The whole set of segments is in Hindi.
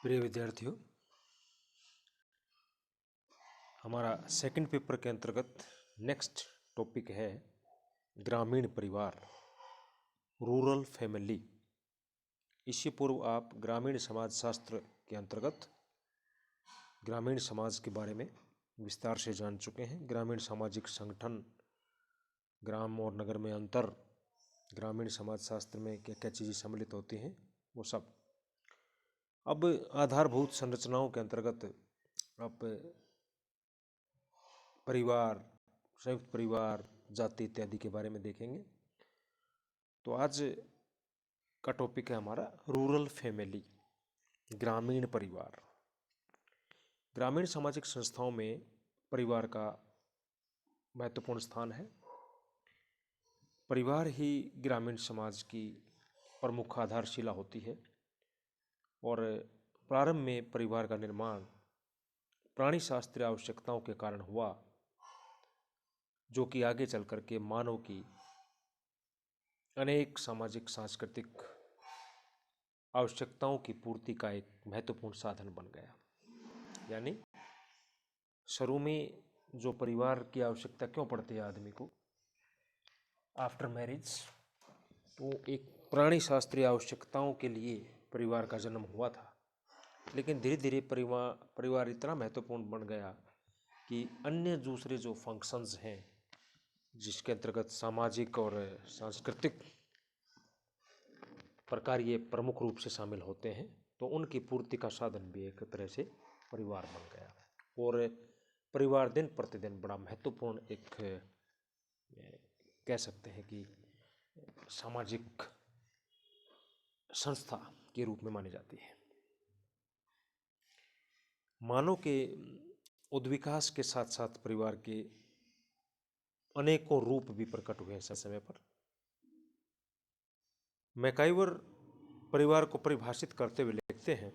प्रिय विद्यार्थियों, हमारा सेकंड पेपर के अंतर्गत नेक्स्ट टॉपिक है ग्रामीण परिवार, रूरल फैमिली। इससे पूर्व आप ग्रामीण समाज शास्त्र के अंतर्गत ग्रामीण समाज के बारे में विस्तार से जान चुके हैं। ग्रामीण सामाजिक संगठन, ग्राम और नगर में अंतर, ग्रामीण समाज शास्त्र में क्या क्या चीज़ें सम्मिलित होती हैं, वो सब। अब आधारभूत संरचनाओं के अंतर्गत आप परिवार, संयुक्त परिवार, जाति इत्यादि के बारे में देखेंगे। तो आज का टॉपिक है हमारा रूरल फैमिली, ग्रामीण परिवार। ग्रामीण सामाजिक संस्थाओं में परिवार का महत्वपूर्ण स्थान है। परिवार ही ग्रामीण समाज की प्रमुख आधारशिला होती है और प्रारंभ में परिवार का निर्माण प्राणी शास्त्रीय आवश्यकताओं के कारण हुआ, जो कि आगे चल कर के मानव की अनेक सामाजिक सांस्कृतिक आवश्यकताओं की पूर्ति का एक महत्वपूर्ण साधन बन गया। यानी शुरू में जो परिवार की आवश्यकता क्यों पड़ती है आदमी को आफ्टर मैरिज, तो एक प्राणी शास्त्रीय आवश्यकताओं के लिए परिवार का जन्म हुआ था। लेकिन धीरे धीरे परिवार इतना महत्वपूर्ण बन गया कि अन्य दूसरे जो फंक्शंस हैं, जिसके अंतर्गत सामाजिक और सांस्कृतिक प्रकार ये प्रमुख रूप से शामिल होते हैं, तो उनकी पूर्ति का साधन भी एक तरह से परिवार बन गया। और परिवार दिन प्रतिदिन बड़ा महत्वपूर्ण एक कह सकते हैं कि सामाजिक संस्था के रूप में मानी जाती है। मानव के उद्विकास के साथ साथ परिवार के अनेकों रूप भी प्रकट हुए हैं समय पर। मैकाइवर परिवार को परिभाषित करते हुए लिखते हैं,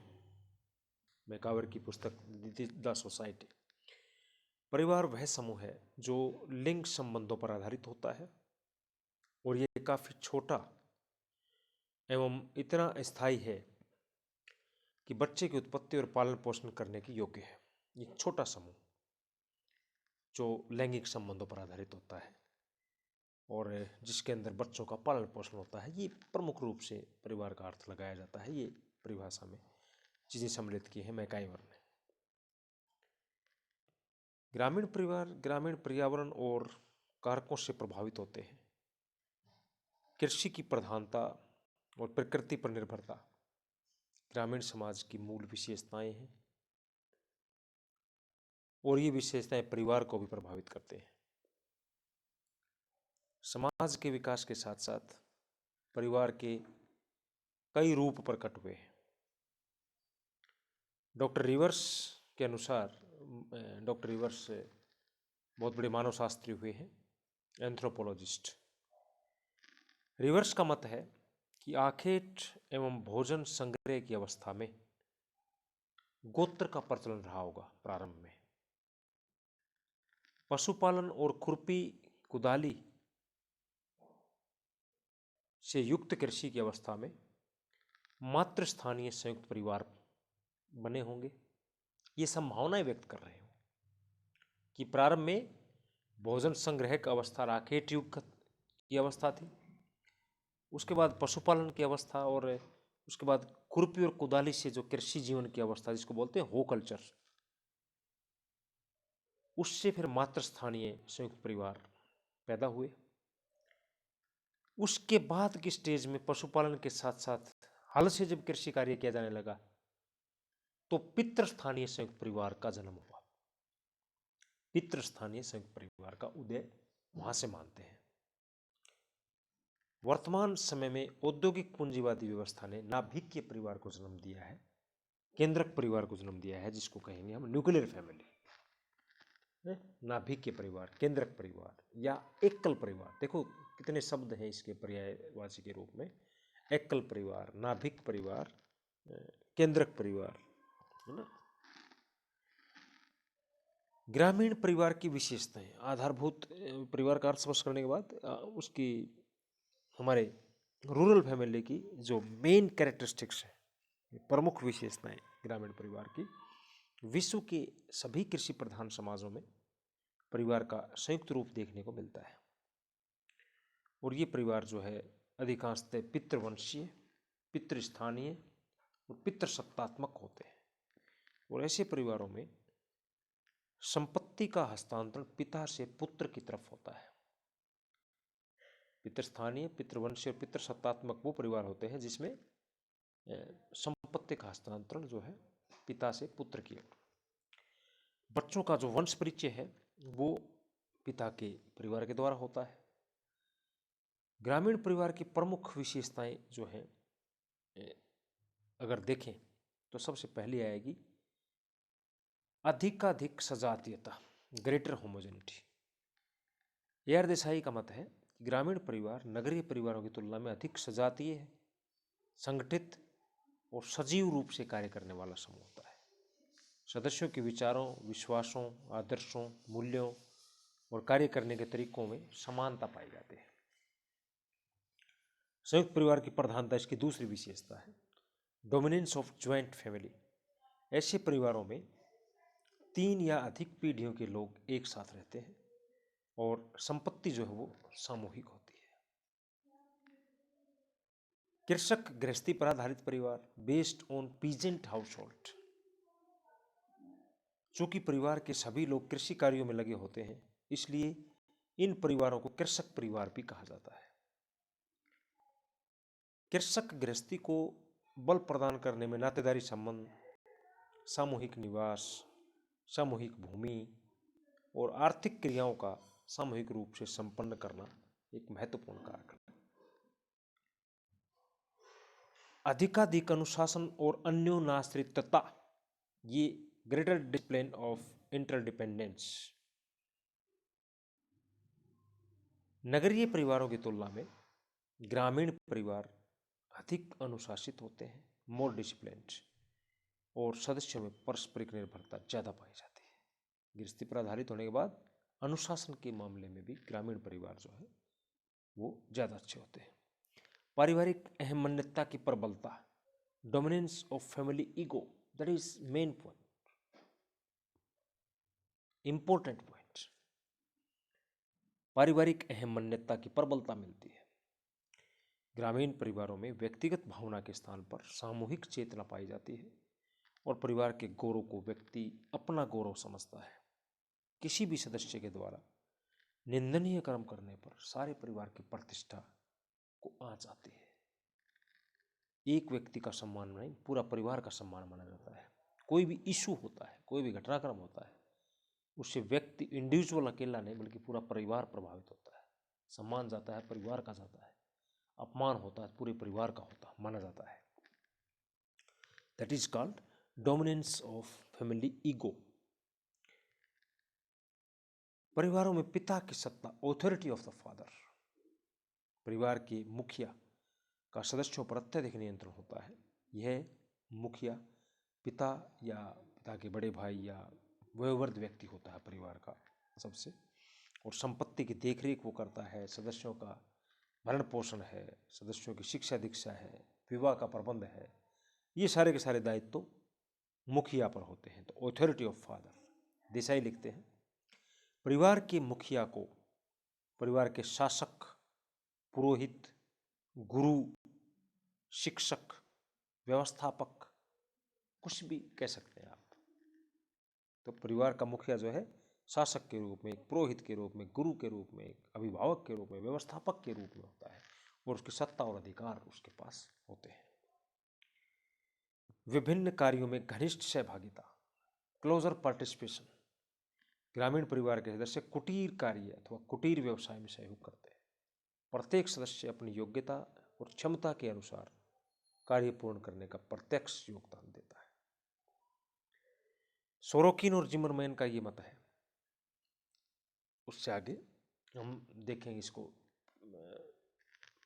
मैकाइवर की पुस्तक द सोसाइटी, परिवार वह समूह है जो लिंग संबंधों पर आधारित होता है और ये काफी छोटा एवं इतना स्थायी है कि बच्चे की उत्पत्ति और पालन पोषण करने के योग्य है। एक छोटा समूह जो लैंगिक संबंधों पर आधारित होता है और जिसके अंदर बच्चों का पालन पोषण होता है, ये प्रमुख रूप से परिवार का अर्थ लगाया जाता है। ये परिभाषा में चीजें सम्मिलित की है मैकाइवर ने। ग्रामीण परिवार ग्रामीण पर्यावरण और कारकों से प्रभावित होते हैं। कृषि की प्रधानता और प्रकृति पर निर्भरता ग्रामीण समाज की मूल विशेषताएं हैं और ये विशेषताएं परिवार को भी प्रभावित करते हैं। समाज के विकास के साथ साथ परिवार के कई रूप प्रकट हुए हैं। डॉक्टर रिवर्स के अनुसार, डॉक्टर रिवर्स बहुत बड़े मानव शास्त्री हुए हैं, एंथ्रोपोलॉजिस्ट। रिवर्स का मत है कि आखेट एवं भोजन संग्रह की अवस्था में गोत्र का प्रचलन रहा होगा। प्रारंभ में पशुपालन और खुरपी कुदाली से युक्त कृषि की अवस्था में मातृ स्थानीय संयुक्त परिवार बने होंगे। ये संभावनाएं व्यक्त कर रहे हो कि प्रारंभ में भोजन संग्रह की अवस्था राखेट युग की अवस्था थी, उसके बाद पशुपालन की अवस्था और उसके बाद खुरपी और कुदाली से जो कृषि जीवन की अवस्था, जिसको बोलते हैं हो कल्चर, उससे फिर मातृ स्थानीय संयुक्त परिवार पैदा हुए। उसके बाद की स्टेज में पशुपालन के साथ साथ हल से जब कृषि कार्य किया जाने लगा, तो पितृस्थानीय संयुक्त परिवार का जन्म हुआ। पितृस्थानीय संयुक्त परिवार का उदय वहां से मानते हैं। वर्तमान समय में औद्योगिक पूंजीवादी व्यवस्था ने नाभिकीय परिवार को जन्म दिया है, केंद्रक परिवार को जन्म दिया है, जिसको कहेंगे हम न्यूक्लियर फैमिली। नाभिकीय परिवार, केंद्रक परिवार या एकल परिवार, देखो कितने शब्द हैं इसके पर्यायवाची के रूप में। एकल परिवार, नाभिक परिवार, केंद्रक परिवार, है ना। ग्रामीण परिवार की विशेषताएं, आधारभूत परिवार का अर्थ स्पष्ट करने के बाद उसकी हमारे रूरल फैमिली की जो मेन कैरेक्टरिस्टिक्स है, प्रमुख विशेषताएं ग्रामीण परिवार की। विश्व के सभी कृषि प्रधान समाजों में परिवार का संयुक्त रूप देखने को मिलता है और ये परिवार जो है अधिकांशतः पितृवंशीय, पितृस्थानीय और पितृसत्तात्मक होते हैं और ऐसे परिवारों में संपत्ति का हस्तांतरण पिता से पुत्र की तरफ होता है। पितृस्थानीय, पितृवंशीय और पितृसत्तात्मक वो परिवार होते हैं जिसमें संपत्ति का हस्तांतरण जो है पिता से पुत्र की ओर। बच्चों का जो वंश परिचय है वो पिता के परिवार के द्वारा होता है। ग्रामीण परिवार की प्रमुख विशेषताएं जो हैं अगर देखें तो सबसे पहली आएगी अधिकाधिक सजातीयता, ग्रेटर होमोजेनिटी। AR देसाई का मत है कि ग्रामीण परिवार नगरीय परिवारों की तुलना में अधिक सजातीय है, संगठित और सजीव रूप से कार्य करने वाला समूह होता है। सदस्यों के विचारों, विश्वासों, आदर्शों, मूल्यों और कार्य करने के तरीकों में समानता पाई जाती है। संयुक्त परिवार की प्रधानता इसकी दूसरी विशेषता है डोमिनेंस ऑफ ज्वाइंट फैमिली। ऐसे परिवारों में 3 या अधिक पीढ़ियों के लोग एक साथ रहते हैं और संपत्ति जो है वो सामूहिक होती है। कृषक गृहस्थी पर आधारित परिवार बेस्ड ऑन पीजेंट हाउसहोल्ड। चूंकि परिवार के सभी लोग कृषि कार्यों में लगे होते हैं इसलिए इन परिवारों को कृषक परिवार भी कहा जाता है। कृषक गृहस्थी को बल प्रदान करने में नातेदारी संबंध, सामूहिक निवास, सामूहिक भूमि और आर्थिक क्रियाओं का सामूहिक रूप से संपन्न करना एक महत्वपूर्ण कारक है। अधिकाधिक अनुशासन और अन्योन्याश्रितता, ये ग्रेटर डिसिप्लिन ऑफ इंटरडिपेंडेंस। नगरीय परिवारों की तुलना में ग्रामीण परिवार अधिक अनुशासित होते हैं, मोर डिसिप्लिन्ड, और सदस्यों में पारस्परिक निर्भरता ज़्यादा पाई जाती है। गृहस्थी पर आधारित होने के बाद अनुशासन के मामले में भी ग्रामीण परिवार जो है वो ज़्यादा अच्छे होते हैं। पारिवारिक अहमियता की प्रबलता, dominance of family ego, that is main point, important point. पारिवारिक अहमियता की प्रबलता मिलती है। ग्रामीण परिवारों में व्यक्तिगत भावना के स्थान पर सामूहिक चेतना पाई जाती है और परिवार के गौरव को व्यक्ति अपना गौरव समझता है। किसी भी सदस्य के द्वारा निंदनीय कर्म करने पर सारे परिवार की प्रतिष्ठा को आंच आती है। एक व्यक्ति का सम्मान नहीं, पूरा परिवार का सम्मान माना जाता है। कोई भी इशू होता है, कोई भी घटनाक्रम होता है, उससे व्यक्ति इंडिविजुअल अकेला नहीं बल्कि पूरा परिवार प्रभावित होता है। सम्मान जाता है, परिवार का जाता है, अपमान होता है, पूरे परिवार का होता माना जाता है। That is called dominance of family ego. परिवारों में पिता की सत्ता, ऑथोरिटी ऑफ द फादर। परिवार के मुखिया का सदस्यों पर अत्यधिक नियंत्रण होता है। यह मुखिया पिता या पिता के बड़े भाई या वयोवृद्ध व्यक्ति होता है परिवार का सबसे, और संपत्ति की देखरेख वो करता है, सदस्यों का भरण पोषण है, सदस्यों की शिक्षा दीक्षा है, विवाह का प्रबंध है, ये सारे के सारे दायित्व तो मुखिया पर होते हैं। तो ऑथोरिटी ऑफ फादर, देसाई लिखते हैं परिवार के मुखिया को परिवार के शासक, पुरोहित, गुरु, शिक्षक, व्यवस्थापक, कुछ भी कह सकते हैं आप। तो परिवार का मुखिया जो है शासक के रूप में, एक पुरोहित के रूप में, गुरु के रूप में, एक अभिभावक के रूप में, व्यवस्थापक के रूप में होता है और उसकी सत्ता और अधिकार उसके पास होते हैं। विभिन्न कार्यों में घनिष्ठ सहभागिता, क्लोजर पार्टिसिपेशन। ग्रामीण परिवार के सदस्य कुटीर कार्य अथवा कुटीर व्यवसाय में सहयोग करते हैं। प्रत्येक सदस्य अपनी योग्यता और क्षमता के अनुसार कार्य पूर्ण करने का प्रत्यक्ष योगदान देता है। सोरोकिन और जिमरमैन का ये मत है। उससे आगे हम देखेंगे इसको,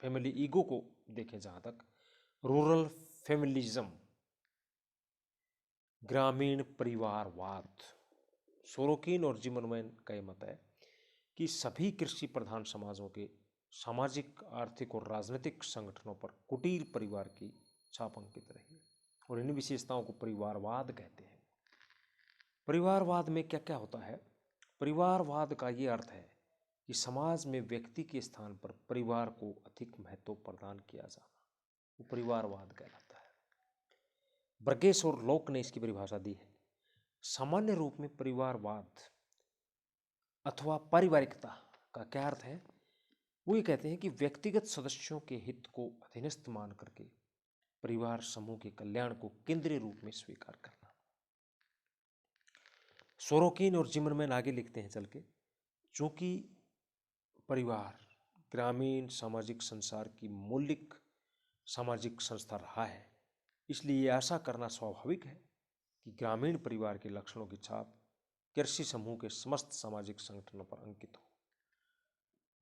फैमिली ईगो को देखें जहां तक, रूरल फैमिलिज्म, ग्रामीण परिवारवाद। सोरोकिन और जिमरमैन का यह मत है कि सभी कृषि प्रधान समाजों के सामाजिक, आर्थिक और राजनीतिक संगठनों पर कुटीर परिवार की छाप अंकित रही है और इन विशेषताओं को परिवारवाद कहते हैं। परिवारवाद में क्या क्या होता है? परिवारवाद का ये अर्थ है कि समाज में व्यक्ति के स्थान पर परिवार को अधिक महत्व प्रदान किया जाना, वो परिवारवाद कहलाता है। ब्रगेस और लॉक ने इसकी परिभाषा दी है। सामान्य रूप में परिवारवाद अथवा पारिवारिकता का क्या अर्थ है? वो ये कहते हैं कि व्यक्तिगत सदस्यों के हित को अधीनस्थ मान करके परिवार समूह के कल्याण को केंद्रीय रूप में स्वीकार करना। सोरोकिन और जिमरमैन आगे लिखते हैं चल के, चूंकि परिवार ग्रामीण सामाजिक संसार की मौलिक सामाजिक संस्था रहा है, इसलिए ये आशा करना स्वाभाविक है कि ग्रामीण परिवार के लक्षणों की छाप कृषि समूह के समस्त सामाजिक संगठनों पर अंकित हो।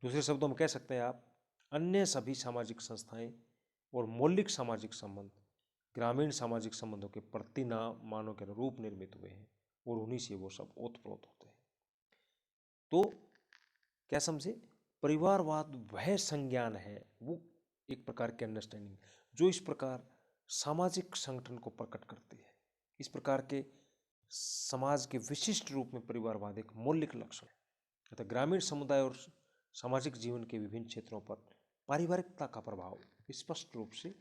दूसरे शब्दों में कह सकते हैं आप, अन्य सभी सामाजिक संस्थाएं और मौलिक सामाजिक संबंध ग्रामीण सामाजिक संबंधों के प्रतिमानों के अनुरूप निर्मित हुए हैं और उन्हीं से वो सब ओतप्रोत होते हैं। तो क्या समझे? परिवारवाद वह संज्ञान है, वो एक प्रकार की अंडरस्टैंडिंग जो इस प्रकार सामाजिक संगठन को प्रकट करती है। इस प्रकार के समाज के विशिष्ट रूप में परिवारवाद एक मौलिक लक्षण है। अतः ग्रामीण समुदाय और सामाजिक जीवन के विभिन्न क्षेत्रों पर पारिवारिकता का प्रभाव स्पष्ट रूप से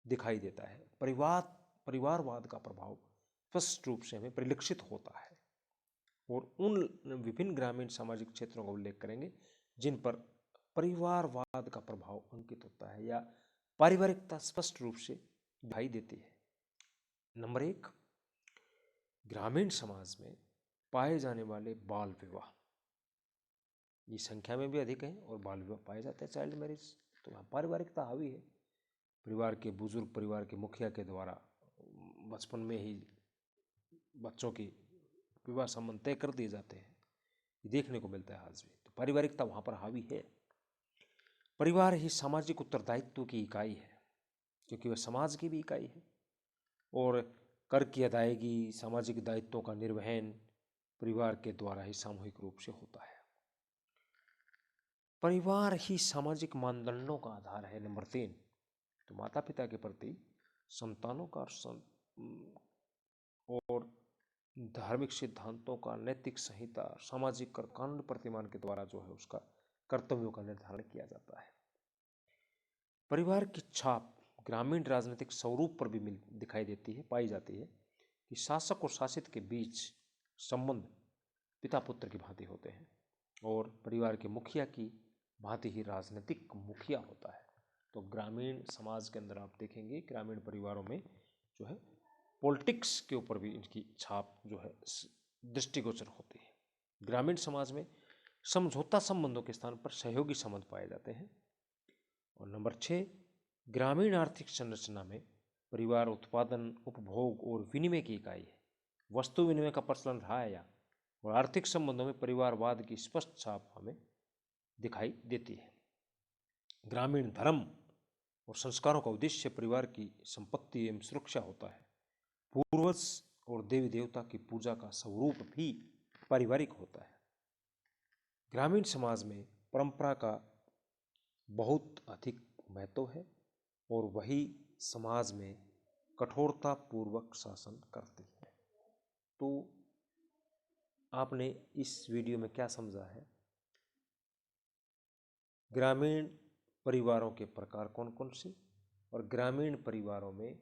दिखाई देता है। परिवारवाद का प्रभाव स्पष्ट रूप से हमें परिलक्षित होता है और उन विभिन्न ग्रामीण सामाजिक क्षेत्रों का उल्लेख करेंगे जिन पर परिवारवाद का प्रभाव अंकित होता है या पारिवारिकता स्पष्ट रूप से दिखाई देती है। नंबर 1, ग्रामीण समाज में पाए जाने वाले बाल विवाह, ये संख्या में भी अधिक है और बाल विवाह पाए जाते हैं, चाइल्ड मैरिज। तो यहाँ पारिवारिकता हावी है। परिवार के बुजुर्ग, परिवार के मुखिया के द्वारा बचपन में ही बच्चों की विवाह संबंध तय कर दिए जाते हैं, ये देखने को मिलता है आज भी। तो पारिवारिकता वहाँ पर हावी है। परिवार ही सामाजिक उत्तरदायित्व की इकाई है, क्योंकि वह समाज की भी इकाई है और कर की अदायगी, सामाजिक दायित्वों का निर्वहन परिवार के द्वारा ही सामूहिक रूप से होता है। परिवार ही सामाजिक मानदंडों का आधार है। नंबर 3, तो माता पिता के प्रति संतानों का और धार्मिक सिद्धांतों का, नैतिक संहिता, सामाजिक और कानून प्रतिमान के द्वारा जो है उसका कर्तव्यों का निर्धारण किया जाता है। परिवार की छाप ग्रामीण राजनीतिक स्वरूप पर भी दिखाई देती है, पाई जाती है कि शासक और शासित के बीच संबंध पिता पुत्र की भांति होते हैं और परिवार के मुखिया की भांति ही राजनीतिक मुखिया होता है। तो ग्रामीण समाज के अंदर आप देखेंगे ग्रामीण परिवारों में जो है पॉलिटिक्स के ऊपर भी इनकी छाप जो है दृष्टिगोचर होती है। ग्रामीण समाज में समझौता संबंधों के स्थान पर सहयोगी संबंध पाए जाते हैं। और नंबर 6, ग्रामीण आर्थिक संरचना में परिवार उत्पादन, उपभोग और विनिमय की इकाई है। वस्तु विनिमय का प्रचलन रहा है यहाँ, और आर्थिक संबंधों में परिवारवाद की स्पष्ट छाप हमें दिखाई देती है। ग्रामीण धर्म और संस्कारों का उद्देश्य परिवार की संपत्ति एवं सुरक्षा होता है। पूर्वज और देवी देवता की पूजा का स्वरूप भी पारिवारिक होता है। ग्रामीण समाज में परंपरा का बहुत अधिक महत्व है और वही समाज में कठोरता पूर्वक शासन करती है। तो आपने इस वीडियो में क्या समझा है? ग्रामीण परिवारों के प्रकार कौन कौन से, और ग्रामीण परिवारों में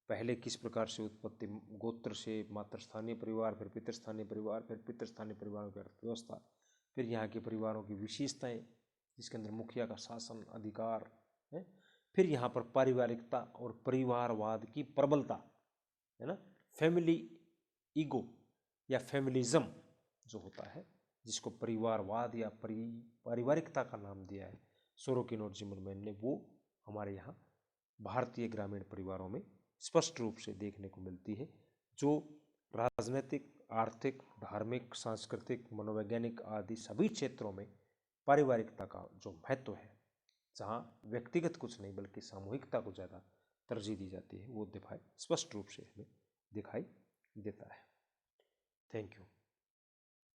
पहले किस प्रकार से उत्पत्ति, गोत्र से मातृस्थानीय परिवार, फिर पितृस्थानीय परिवार, फिर पितृस्थानीय परिवारों की अर्थव्यवस्था, फिर यहाँ के परिवारों की विशेषताएं जिसके अंदर मुखिया का शासन अधिकार है, फिर यहाँ पर पारिवारिकता और परिवारवाद की प्रबलता है ना, फैमिली ईगो या फैमिलिज्म जो होता है, जिसको परिवारवाद या पारिवारिकता का नाम दिया है सोरोकिन और जिमरमैन ने, वो हमारे यहाँ भारतीय ग्रामीण परिवारों में स्पष्ट रूप से देखने को मिलती है, जो राजनीतिक, आर्थिक, धार्मिक, सांस्कृतिक, मनोवैज्ञानिक आदि सभी क्षेत्रों में पारिवारिकता का जो महत्व है, जहाँ व्यक्तिगत कुछ नहीं बल्कि सामूहिकता को ज़्यादा तरजीह दी जाती है, वो स्पष्ट रूप से हमें दिखाई देता है। Thank you.